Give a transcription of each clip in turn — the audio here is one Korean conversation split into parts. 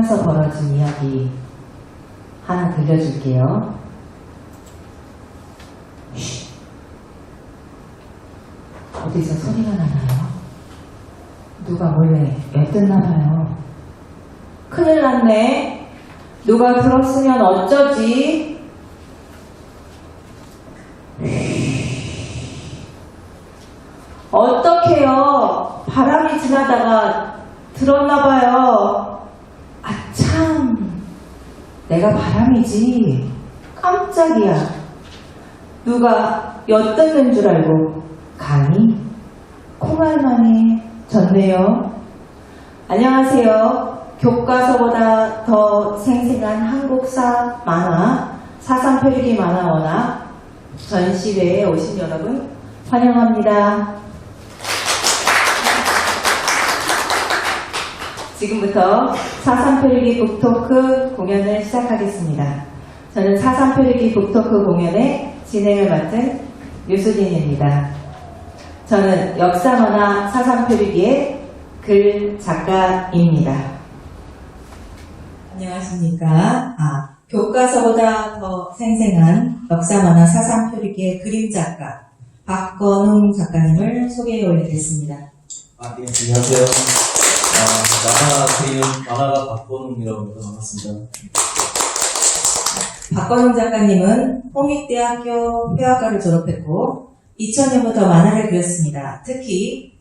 살면서 벌어진 이야기 하나 들려줄게요. 쉬. 어디서 소리가 나나요? 누가 몰래 엿듣나봐요. 큰일 났네. 누가 들었으면 어쩌지? 어떡해요. 바람이 지나다가 들었나봐요. 아참, 내가 바람이지. 깜짝이야. 누가 엿듣는 줄 알고 감히 콩알만이 졌네요. 안녕하세요. 교과서보다 더 생생한 한국사 만화, 사삼표리기 만화원화 전시회에 오신 여러분 환영합니다. 지금부터 사삼표리기 북토크 공연을 시작하겠습니다. 저는 사삼표리기 북토크 공연의 진행을 맡은 유수진입니다. 저는 역사만화 사삼표리기의 글 작가입니다. 안녕하십니까. 교과서보다 더 생생한 역사만화 사삼표리기의 그림 작가 박건웅 작가님을 소개해 올리겠습니다. 네, 안녕하세요. 만화 그리는 만화가 박건웅이라고 합니다. 반갑습니다. 박건웅 작가님은 홍익대학교 회화과를 졸업했고 2000년부터 만화를 그렸습니다. 특히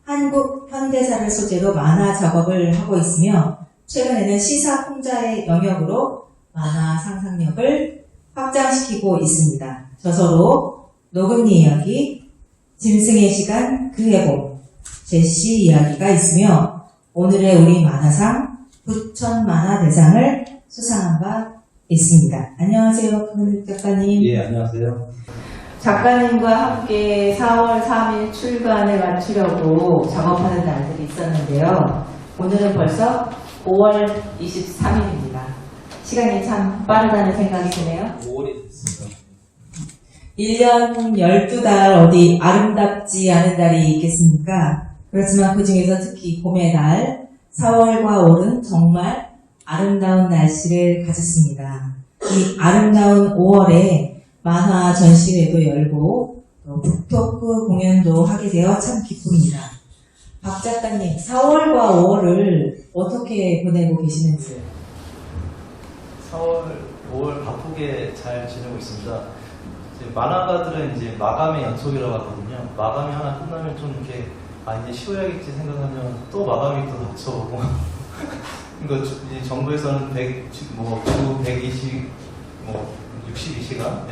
한국 현대사를 소재로 만화 작업을 하고 있으며 최근에는 시사 풍자의 영역으로 만화 상상력을 확장시키고 있습니다. 저서로 노금리 이야기, 짐승의 시간, 그 해복, 제시 이야기가 있으며 오늘의 우리 만화상 부천 만화대상을 수상한 바 있습니다. 안녕하세요, 박건웅 작가님. 예, 안녕하세요. 작가님과 함께 4월 3일 출간을 마치려고 작업하는 날들이 있었는데요. 오늘은 벌써 5월 23일입니다. 시간이 참 빠르다는 생각이 드네요. 5월이 됐습니다. 1년 12달 어디 아름답지 않은 달이 있겠습니까? 그렇지만 그 중에서 특히 봄의 달 4월과 5월은 정말 아름다운 날씨를 가졌습니다. 이 아름다운 5월에 만화 전시회도 열고 또 북토크 공연도 하게 되어 참 기쁩니다. 박 작가님, 4월과 5월을 어떻게 보내고 계시는지? 4월, 5월 바쁘게 잘 지내고 있습니다. 이제 만화가들은 이제 마감의 연속이라고 하거든요. 마감이 하나 끝나면 좀 이렇게 이제 쉬어야겠지 생각하면 또 마감이 또 닥쳐오고 그러니까 이제 정부에서는 주 120, 62시간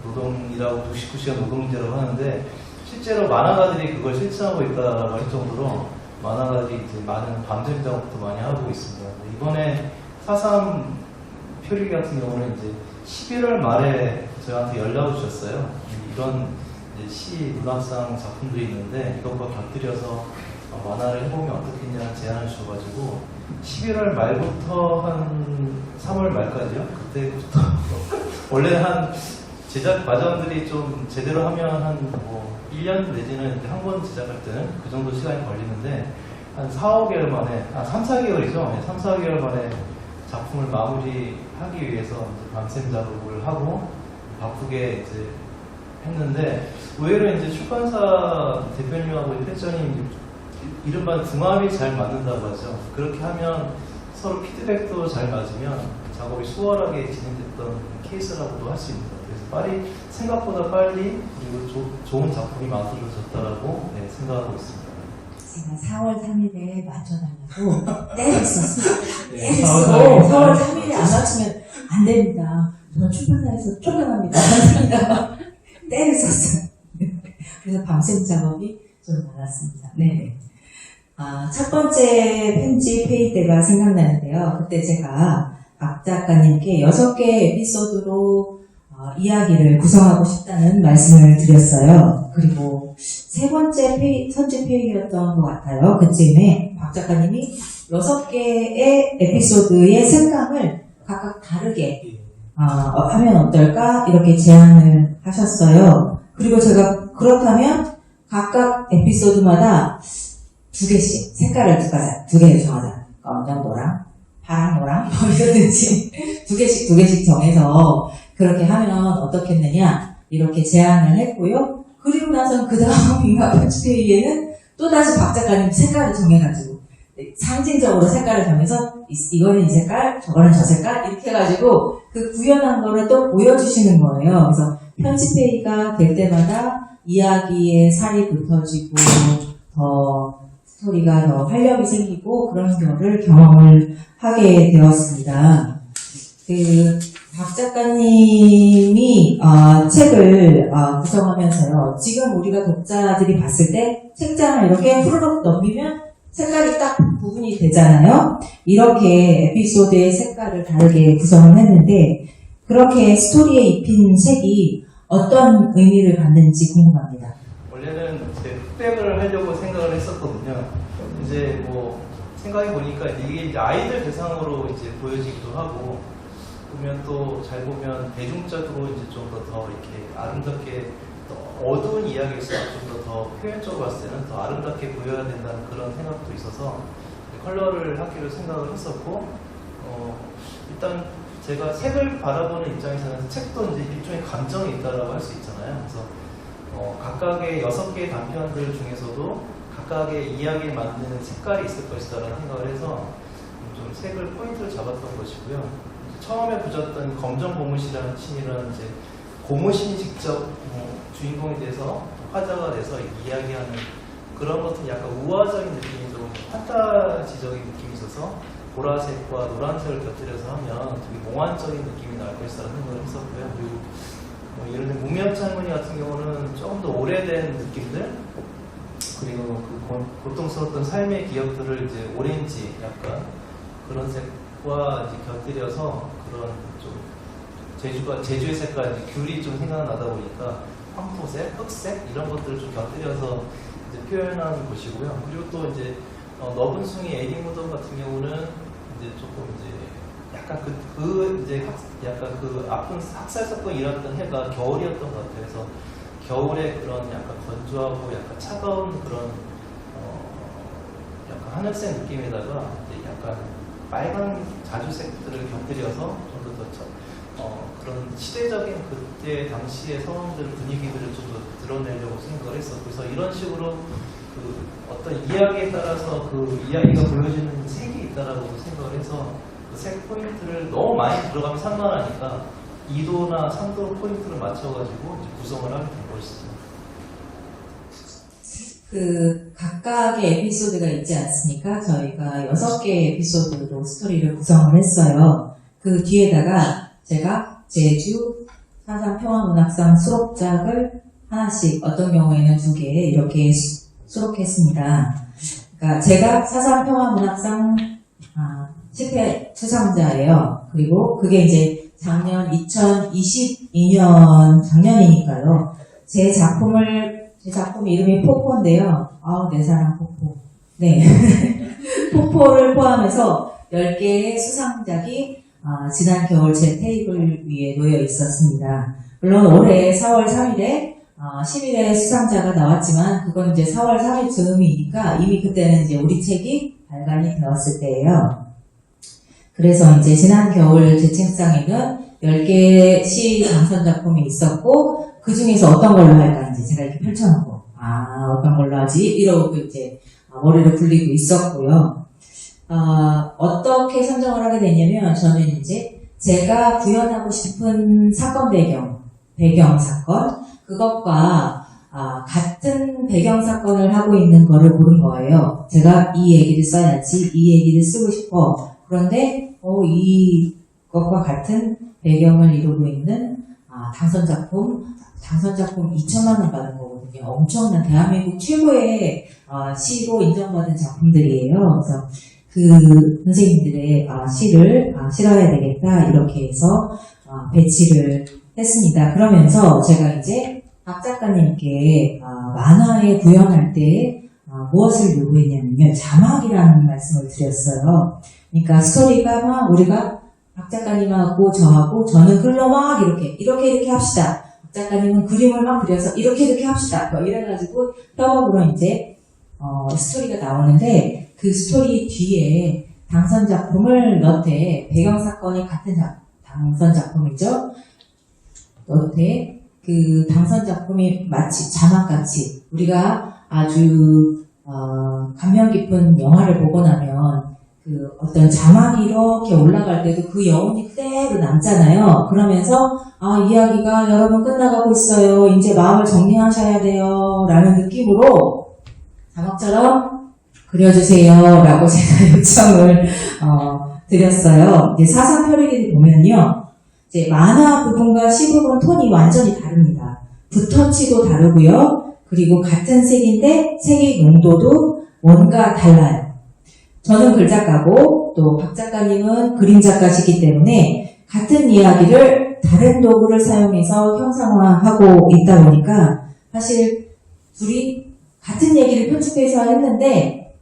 노동이라고 69시간 노동제라고 하는데 실제로 만화가들이 그걸 실천하고 있다라고 할 정도로 만화가들이 이제 많은 밤샘 작업도 많이 하고 있습니다. 이번에 사삼 표리기 같은 경우는 이제 11월 말에 저희한테 연락을 주셨어요. 이런 이제 시 문학상 작품들이 있는데 이것과 곁들여서 만화를 해보면 어떻겠냐는 제안을 주셔가지고 11월 말부터 한 3월 말까지요? 그때부터 원래 한 제작 과정들이 좀 제대로 하면 한 1년 내지는 한 권 제작할 때는 그 정도 시간이 걸리는데 한 4, 5개월 만에 3, 4개월이죠. 3, 4개월 만에 작품을 마무리하기 위해서 밤샘 작업을 하고 바쁘게 이제 했는데 의외로 이제 출판사 대표님하고 편집자님 이른바 궁합이 잘 맞는다고 하죠. 그렇게 하면 서로 피드백도 잘 맞으면 작업이 수월하게 진행됐던 케이스라고도 할 수 있습니다. 그래서 생각보다 빨리 그리고 좋은 작품이 만들어졌다라고 생각하고 있습니다. 제가 4월 3일에 맞춰달라고 때렸었어요. 때렸어. 4월 3일에 안 맞추면 안 됩니다. 저는 출판사에서 쫓겨납니다. 때렸었어요. 그래서 밤샘 작업이 좀 많았습니다. 네. 첫 번째 편집 회의 때가 생각나는데요. 그때 제가 박 작가님께 6개 에피소드로 이야기를 구성하고 싶다는 말씀을 드렸어요. 그리고 세 번째 편집 회의였던 것 같아요. 그쯤에 박 작가님이 6개의 에피소드의 색감을 각각 다르게 하면 어떨까? 이렇게 제안을 하셨어요. 그리고 제가 그렇다면 각각 에피소드마다 2개씩 색깔을 2개 정하자. 검정, 노랑, 파랑, 노랑, 뭐 이러든지 두 개씩 정해서 그렇게 하면 어떻겠느냐 이렇게 제안을 했고요. 그리고 나서 그 다음인가 편집회의에는 또다시 박 작가님 색깔을 정해가지고 상징적으로 색깔을 정해서 이거는 이 색깔, 저거는 저 색깔 이렇게 해가지고 그 구현한 거를 또 보여주시는 거예요. 그래서 편집회의가 될 때마다 이야기에 살이 붙어지고 더 스토리가 더 활력이 생기고 그런 거를 경험을 하게 되었습니다. 박 작가님이 책을 구성하면서요. 지금 우리가 독자들이 봤을 때 책장을 이렇게 후루룩 넘기면 색깔이 딱 구분이 되잖아요. 이렇게 에피소드의 색깔을 다르게 구성을 했는데 그렇게 스토리에 입힌 색이 어떤 의미를 갖는지 궁금합니다. 원래는 이제 흑백을 하려고 생각을 했었거든요. 이제 뭐 생각해 보니까 이게 이제 아이들 대상으로 이제 보여지기도 하고 보면 또 잘 보면 대중적으로 이제 좀 더 이렇게 아름답게 어두운 이야기일수록 좀 더 표현적으로 봤을 때는 더 아름답게 보여야 된다는 그런 생각도 있어서 컬러를 하기로 생각을 했었고 일단 제가 색을 바라보는 입장에서는 책도 이제 일종의 감정이 있다라고 할 수 있잖아요. 그래서 각각의 6개의 단편들 중에서도 각각의 이야기에 맞는 색깔이 있을 것이다라는 생각을 해서 좀 색을 포인트를 잡았던 것이고요. 처음에 보셨던 검정 고무신이라는 이제 고무신이 직접 주인공이 돼서 화자가 돼서 이야기하는 그런 것은 약간 우화적인 느낌이 좀 판타지적인 느낌이 있어서 보라색과 노란색을 곁들여서 하면 되게 몽환적인 느낌이 날 것이라는 생각을 했었고요. 그리고 예를 들면 무면창문이 같은 경우는 조금 더 오래된 느낌들 그리고 그 고통스러웠던 삶의 기억들을 이제 오렌지 약간 그런 색과 이제 곁들여서 그런 좀 제주의 색깔 이제 귤이 좀 생각나다 보니까 황토색, 흑색 이런 것들을 좀 곁들여서 이제 표현한 곳이고요. 그리고 또 이제 너분숭이 에디 무덤 같은 경우는 이제 조금 이제 약간 약간 그 아픈 학살 사건 일어났던 해가 겨울이었던 것 같아요. 그래서 겨울에 그런 약간 건조하고 약간 차가운 그런 약간 하늘색 느낌에다가 이제 약간 빨간 자주색들을 곁들여서 좀 더 그런 시대적인 그때 당시의 상황들 분위기들을 좀 더 드러내려고 생각을 했었고 그래서 이런 식으로 그 어떤 이야기에 따라서 그 이야기가 보여지는 색이 있다라고 생각을 해서 그 색 포인트를 너무 많이 들어가면 산만하니까 2도나 3도 포인트를 맞춰가지고 이제 구성을 하게 된 것이죠. 그 각각의 에피소드가 있지 않습니까? 저희가 6개의 에피소드로 스토리를 구성을 했어요. 그 뒤에다가 제가 제주 사상평화문학상 수록작을 하나씩 어떤 경우에는 2개 이렇게 수록했습니다. 그러니까 제가 사상평화문학상 10회 수상자예요. 그리고 그게 이제 작년 2022년 작년이니까요. 제 작품 이름이 포포인데요. 내 사랑 포포. 네. 포포를 포함해서 10개의 수상작이 지난 겨울 제 테이블 위에 놓여 있었습니다. 물론 올해 4월 3일에 11회 수상자가 나왔지만 그건 이제 4월 3일 즈음이니까 이미 그때는 이제 우리 책이 발간이 되었을 때예요. 그래서 이제 지난 겨울 제 책상에는 10개의 시 당선작품이 있었고 그 중에서 어떤 걸로 할까 이제 제가 이렇게 펼쳐놓고 어떤 걸로 하지 이러고 이제 머리를 굴리고 있었고요. 어떻게 선정을 하게 됐냐면 저는 이제 제가 구현하고 싶은 사건 배경 사건 그것과 같은 배경 사건을 하고 있는 거를 고른 거예요. 제가 이 얘기를 써야지 이 얘기를 쓰고 싶어. 그런데 이것과 같은 배경을 이루고 있는 당선작품 2천만 원 받은 거거든요. 엄청난 대한민국 최고의 시로 인정받은 작품들이에요. 그래서 그 선생님들의 시를 실어야 되겠다 이렇게 해서 배치를 했습니다. 그러면서 제가 이제 박 작가님께 만화에 구현할 때 무엇을 요구했냐면요. 자막이라는 말씀을 드렸어요. 그러니까 스토리가 막 우리가 박 작가님하고 저하고 저는 글로 막 이렇게 합시다. 박 작가님은 그림을 막 그려서 이렇게 합시다. 뭐 이래가지고 협업으로 이제 스토리가 나오는데 그 스토리 뒤에 당선 작품을 넣되 배경 사건이 같은 당선 작품이죠. 넣되 그 당선 작품이 마치 자막같이 우리가 아주 감명 깊은 영화를 보고 나면 그 어떤 자막이 이렇게 올라갈 때도 그 여운이 그대로 남잖아요. 그러면서 이야기가 여러분 끝나가고 있어요. 이제 마음을 정리하셔야 돼요. 라는 느낌으로 자막처럼 그려주세요. 라고 제가 요청을 드렸어요. 이제 사상 표리기를 보면요. 이제 만화 부분과 시 부분 톤이 완전히 다릅니다. 붓터치도 다르고요. 그리고 같은 색인데 색의 농도도 뭔가 달라요. 저는 글작가고 또 박 작가님은 그림 작가시기 때문에 같은 이야기를 다른 도구를 사용해서 형상화하고 있다 보니까 사실 둘이 같은 얘기를 편집해서 했는데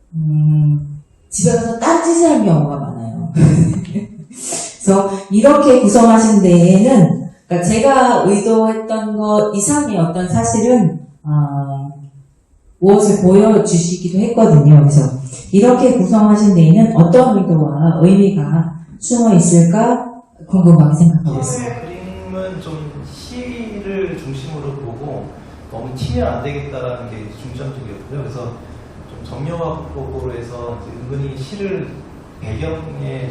집에 가서 딴짓을 한 경우가 많아요. 그래서 이렇게 구성하신 데에는 그러니까 제가 의도했던 것 이상의 어떤 사실은 무엇을 보여주시기도 했거든요. 그래서 이렇게 구성하신 데에는 어떤 의도와 의미가 숨어 있을까 궁금하게 생각하고 있습니다. 그림은 좀 시를 중심으로 보고 너무 튀면 안 되겠다라는 게 중점적이었고요. 그래서 좀 정려화법으로 해서 이제 은근히 시를 배경의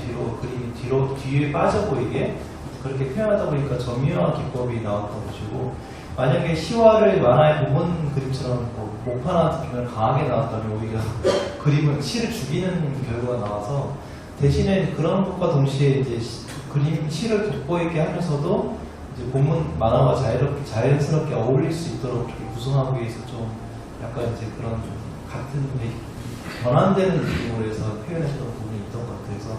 뒤로 뒤에 빠져 보이게 그렇게 표현하다 보니까 점유화 기법이 나왔던 것이고, 만약에 시화를 만화의 부분 그림처럼 목파나 느낌을 강하게 나왔다면 오히려 그림은 시를 죽이는 결과가 나와서, 대신에 그런 것과 동시에 이제 그림 시를 돋보이게 하면서도 이제 본문 만화와 자연스럽게 어울릴 수 있도록 이렇게 구성하기 위해서 좀 약간 이제 그런 좀 같은 변환되는 느낌으로 해서 표현했던 부분이 있던 것 같아요. 그래서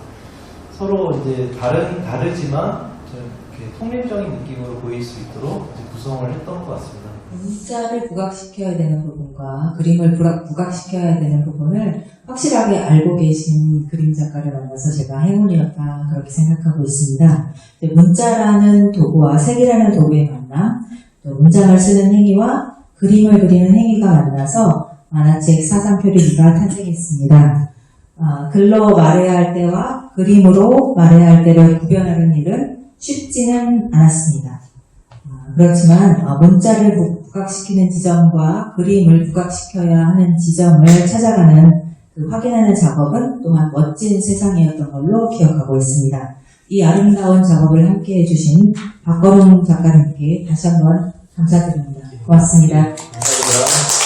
서로 이제 다르지만 좀 이렇게 통념적인 느낌으로 보일 수 있도록 이제 구성을 했던 것 같습니다. 문자를 부각시켜야 되는 부분과 그림을 부각시켜야 되는 부분을 확실하게 알고 계신 그림 작가를 만나서 제가 행운이었다 그렇게 생각하고 있습니다. 문자라는 도구와 색이라는 도구의 만남, 또 문장을 쓰는 행위와 그림을 그리는 행위가 만나서 만화책 사상표리기가 탄생했습니다. 글로 말해야 할 때와 그림으로 말해야 할 때를 구별하는 일은 쉽지는 않았습니다. 그렇지만 문자를 부각시키는 지점과 그림을 부각시켜야 하는 지점을 찾아가는 그 확인하는 작업은 또한 멋진 세상이었던 걸로 기억하고 있습니다. 이 아름다운 작업을 함께 해주신 박건웅 작가님께 다시 한번 감사드립니다. 고맙습니다. 감사합니다.